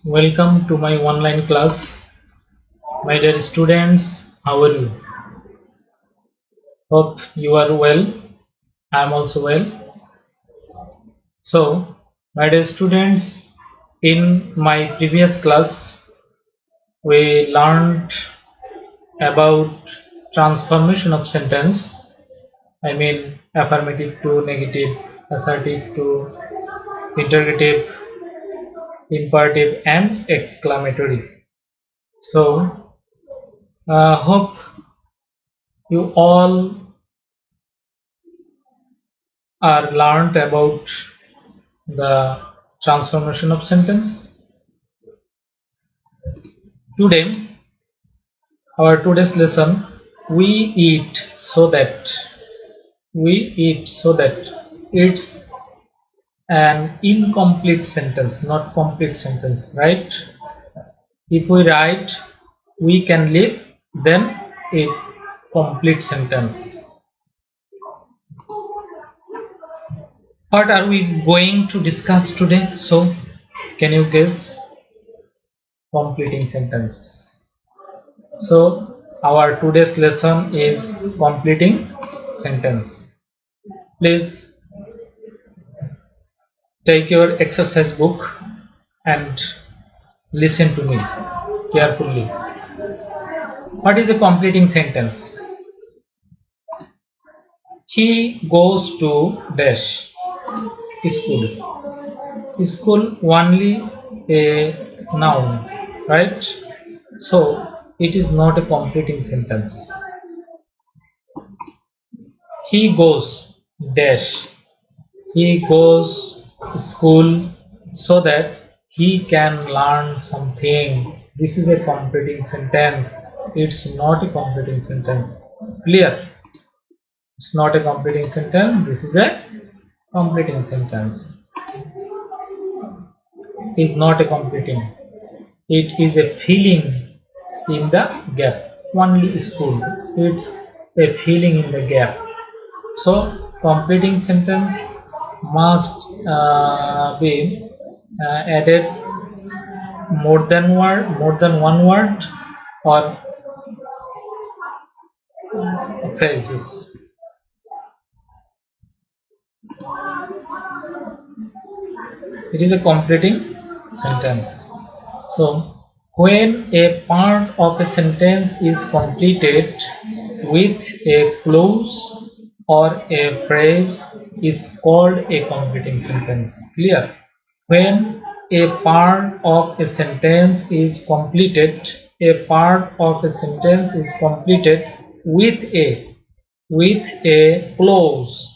Welcome to my online class. My dear students, how are you? Hope you are well. I am also well. So, my dear students, in my previous class, we learned about transformation of sentence. I mean, affirmative to negative, assertive to interrogative, imperative, and exclamatory. So, hope you all are learned about the transformation of sentence. Today, our today's lesson, we eat so that it's an incomplete sentence, not complete sentence, right? If we write we can live, then it complete sentence. What are we going to discuss today? So, can you guess? Completing sentence. So our today's lesson is completing sentence. Please take your exercise book and listen to me carefully. What is a completing sentence? He goes to dash school. School only a noun, right? So it is not a completing sentence. He goes dash. He goes to school so that he can learn something. This is a completing sentence. It's not a completing sentence. Clear? It's not a completing sentence. This is a completing sentence. It's not a completing. It is a filling in the gap. Only school. It's a filling in the gap. So completing sentence must be added more than one word or phrases. It is a completing sentence. So when a part of a sentence is completed with a clause or a phrase is called a completing sentence. Clear? When a part of a sentence is completed, a part of a sentence is completed with a clause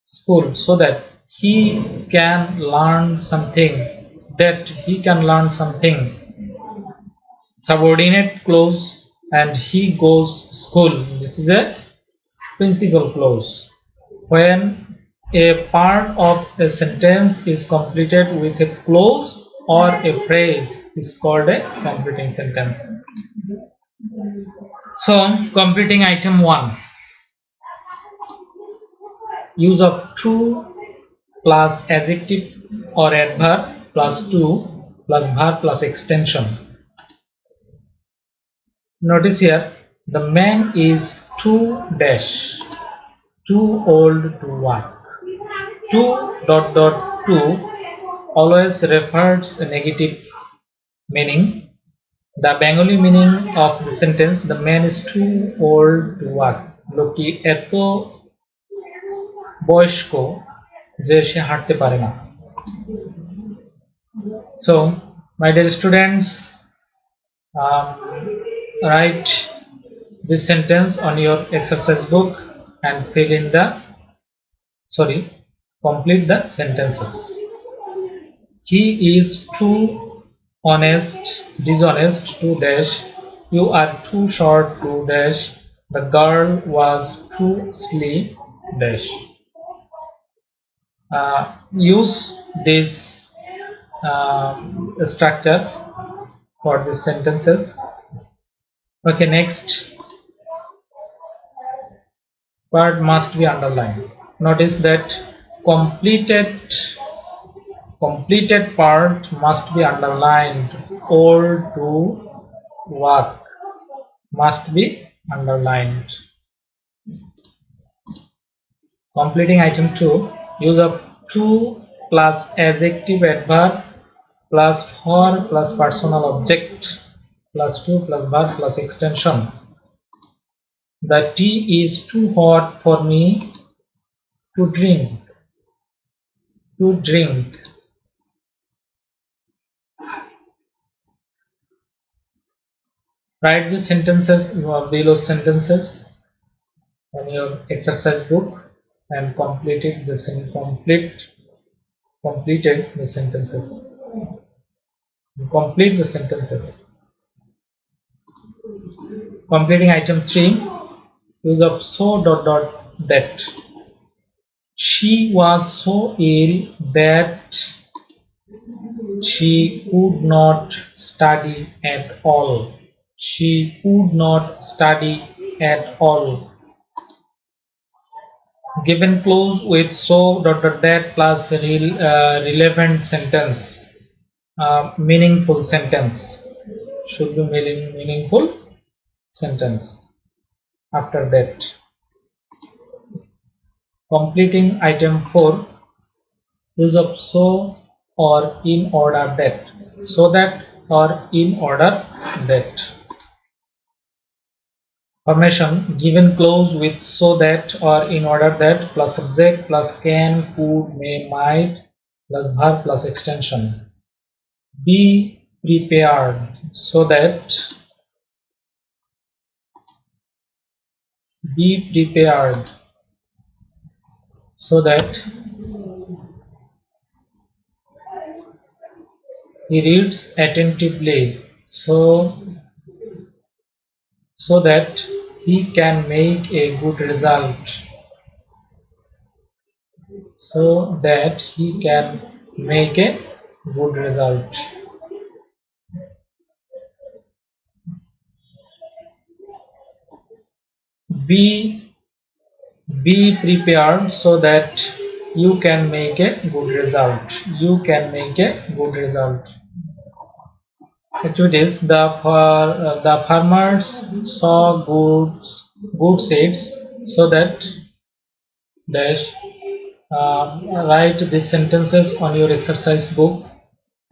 school so that he can learn something, subordinate clause, and he goes school. This is a principal clause. When a part of a sentence is completed with a clause or a phrase is called a completing sentence. So completing item 1, use of to plus adjective or adverb plus to plus verb plus extension. Notice here, the man is too dash, too old to work. Too dot dot to always refers a negative meaning. The Bengali meaning of the sentence, the man is too old to work. লোকটি এত বয়স্ক যে সে হাঁটতে পারে না। So, my dear students, write this sentence on your exercise book and complete the sentences. He is too dishonest to dash. You are too short to dash. The girl was too silly dash. Use this structure for these sentences. Okay, next word must be underlined. Notice that completed completed part must be underlined. Old to work must be underlined. Completing item 2, use of to plus adjective adverb plus for plus personal object plus to plus verb plus extension. The tea is too hot for me to drink. To drink. Write the sentences below sentences on your exercise book and completed the completed the sentences. Complete the sentences. Completing item 3, use of so that. She was so ill that she could not study at all. She could not study at all. Given clause with so that plus relevant sentence, meaningful sentence, should be meaningful sentence after that. Completing item 4, use of so or in order that. So that or in order that. Formation, given clause with so that or in order that plus subject plus can, could, may, might plus verb plus extension. Be prepared so that. Be prepared so that. He reads attentively so that he can make a good result. So that he can make a good result. Be prepared so that you can make a good result. You can make a good result. Activities. The farmers saw good seeds so that dash. Write these sentences on your exercise book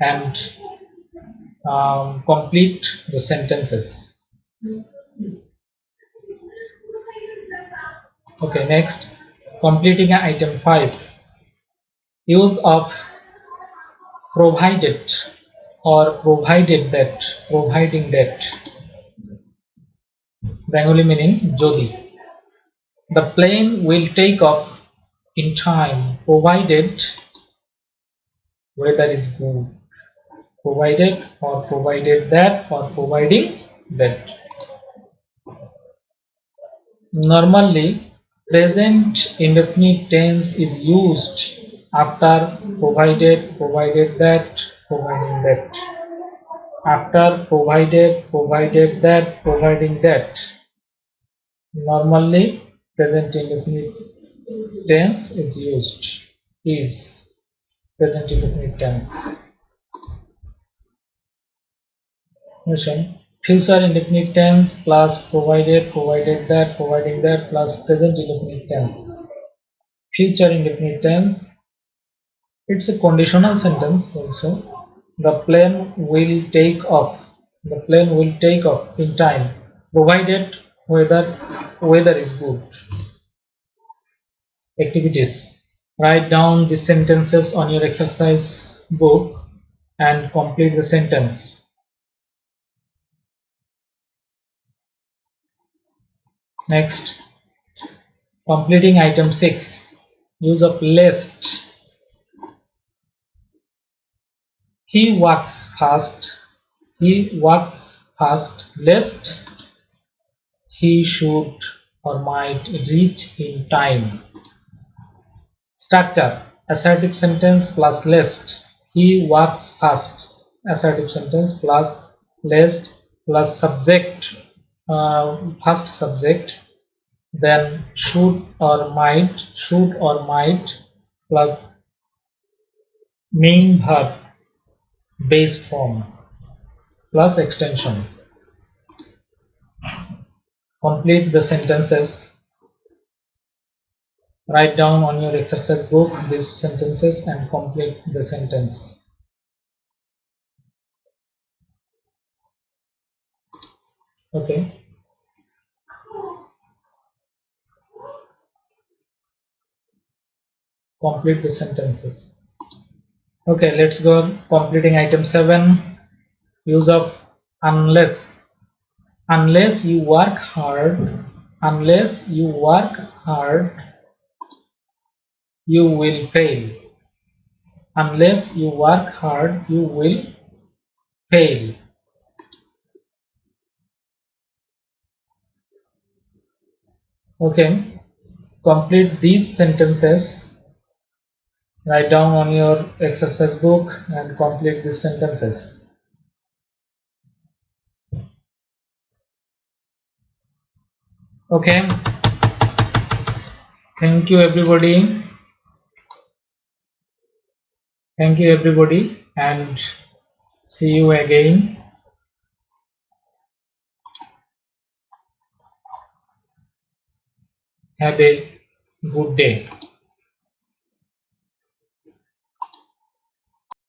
and complete the sentences. Okay, next, completing item 5, use of provided or providing that. Bengali meaning jodi. The plane will take off in time provided weather is good. Provided or provided that or providing that. Normally, present indefinite tense is used after provided, provided that, providing that. After provided that, providing that. Normally, present indefinite tense is used. Is present indefinite tense. Future indefinite tense plus provided that, providing that plus present indefinite tense. Future indefinite tense, it's a conditional sentence also. The plane will take off. The plane will take off in time provided weather is good. Activities. Write down the sentences on your exercise book and complete the sentence. Next, completing item 6, use of lest. He walks fast lest he should or might reach in time. Structure, assertive sentence plus lest. He walks fast. Assertive sentence plus lest plus subject, first subject, then should or might plus main verb base form plus extension. Complete the sentences. Write down on your exercise book these sentences and complete the sentence. Okay. Complete the sentences. Okay, let's go completing item 7. Use of unless. Unless you work hard, unless you work hard, you will fail. Unless you work hard, you will fail. Okay, complete these sentences. Write down on your exercise book and complete these sentences. Okay, thank you everybody. Thank you everybody and see you again. Have a good day.